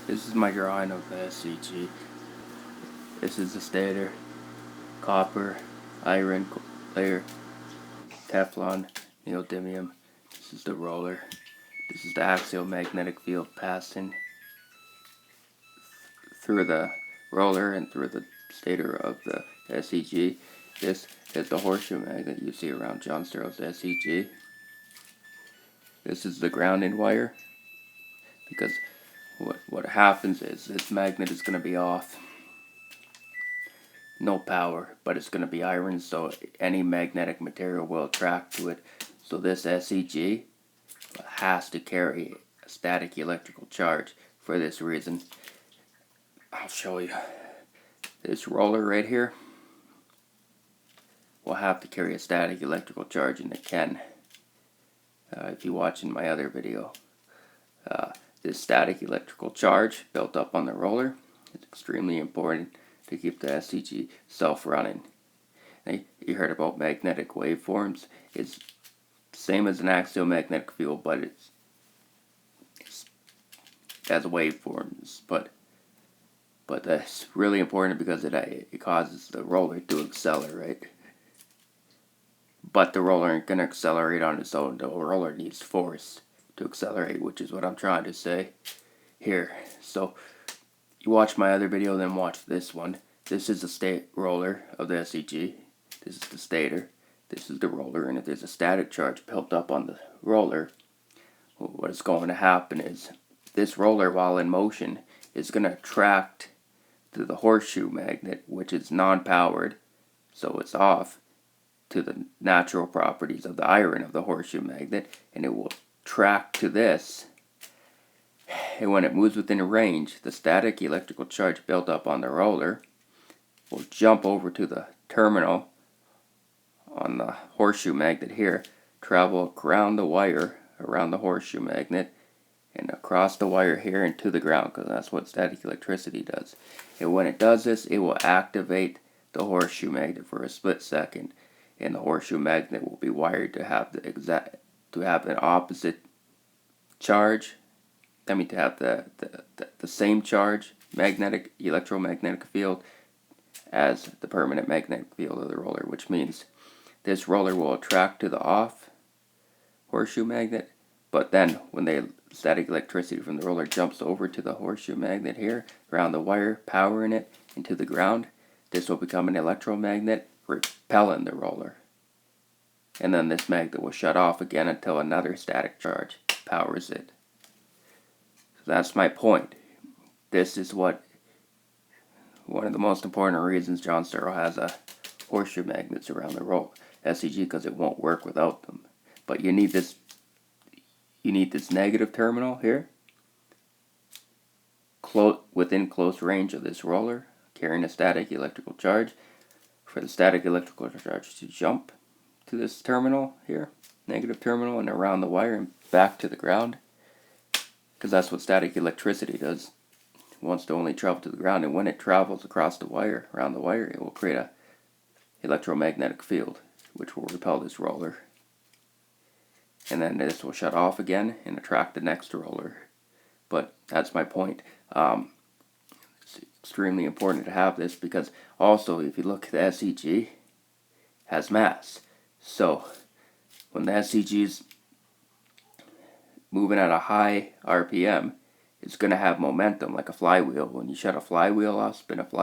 This is my drawing of the SEG. This is the stator, copper, iron layer, Teflon, neodymium. This is the roller. This is the axial magnetic field passing through the roller and through the stator of the SEG. This is the horseshoe magnet you see around John Sterl's SEG. This is the grounding wire, because what happens is this magnet is going to be off. No power, but it's going to be iron, so any magnetic material will attract to it. So this SEG has to carry a static electrical charge. For this reason, I'll show you. This roller right here will have to carry a static electrical charge, and it can. If you watch in my other video, this static electrical charge built up on the roller is extremely important to keep the SEG self-running. You heard about magnetic waveforms. It's the same as an axial magnetic field, but it's as waveforms. But that's really important because it causes the roller to accelerate. But the roller ain't gonna accelerate on its own. The roller needs force to accelerate, which is what I'm trying to say here. So you watch my other video, then watch this one. This is the state roller of the SEG. This is the stator. This is the roller, and if there's a static charge built up on the roller, what is going to happen is this roller, while in motion, is going to attract to the horseshoe magnet, which is non-powered, so it's off, to the natural properties of the iron of the horseshoe magnet, and it will track to this. And when it moves within range, the static electrical charge built up on the roller will jump over to the terminal on the horseshoe magnet here, travel around the wire, around the horseshoe magnet, and across the wire here and to the ground, because that's what static electricity does. And when it does this, it will activate the horseshoe magnet for a split second, and the horseshoe magnet will be wired to have an opposite charge. I mean, to have the same charge, magnetic electromagnetic field, as the permanent magnetic field of the roller, which means this roller will attract to the off horseshoe magnet, but then when the static electricity from the roller jumps over to the horseshoe magnet here, around the wire, powering it into the ground, this will become an electromagnet, repelling the roller. And then this magnet will shut off again until another static charge powers it. So that's my point. This is one of the most important reasons John Sterl has a horseshoe magnets around the roll SEG, because it won't work without them. But you need this negative terminal here, within close range of this roller, carrying a static electrical charge. For the static electrical charge to jump to this terminal here, negative terminal, and around the wire and back to the ground, because that's what static electricity does. It wants to only travel to the ground, and when it travels across the wire, around the wire, it will create a electromagnetic field, which will repel this roller. And then this will shut off again and attract the next roller. But that's my point. It's extremely important to have this, because also, if you look at the SEG, has mass. So when the SEG is moving at a high RPM, it's going to have momentum like a flywheel. When you shut a flywheel off, spin a flywheel,